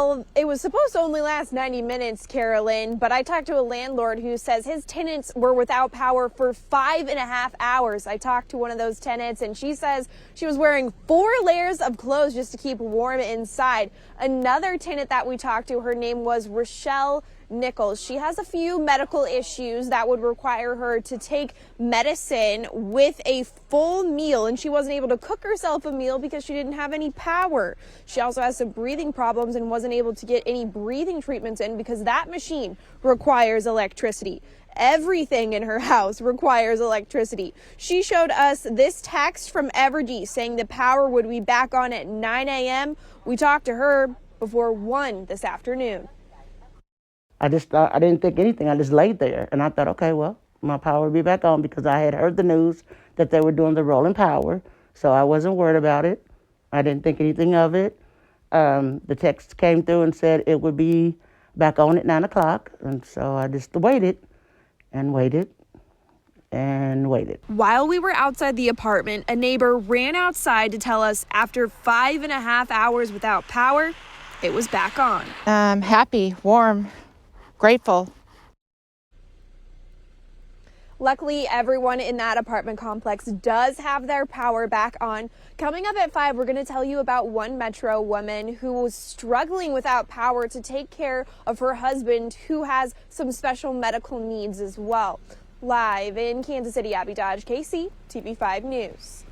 Well, it was supposed to only last 90 minutes, Carolyn, but I talked to a landlord who says his tenants were without power for 5.5 hours. I talked to one of those tenants and she says she was wearing 4 layers of clothes just to keep warm inside. Another tenant that we talked to, her name was Rochelle Nichols. She has a few medical issues that would require her to take medicine with a full meal, and she wasn't able to cook herself a meal because she didn't have any power. She also has some breathing problems and wasn't able to get any breathing treatments in because that machine requires electricity. Everything in her house requires electricity. She showed us this text from Evergy saying the power would be back on at 9 a.m. We talked to her before 1 this afternoon. I didn't think anything. I just laid there and I thought, okay, well, my power will be back on because I had heard the news that they were doing the rolling power. So I wasn't worried about it. I didn't think anything of it. The text came through and said it would be back on at 9 o'clock. And so I just waited and waited and waited. While we were outside the apartment, a neighbor ran outside to tell us after 5.5 hours without power, it was back on. Happy, warm, grateful. Luckily, everyone in that apartment complex does have their power back on. Coming up at 5, we're going to tell you about one Metro woman who was struggling without power to take care of her husband who has some special medical needs as well. Live in Kansas City, Abby Dodge, KC, TV5 News.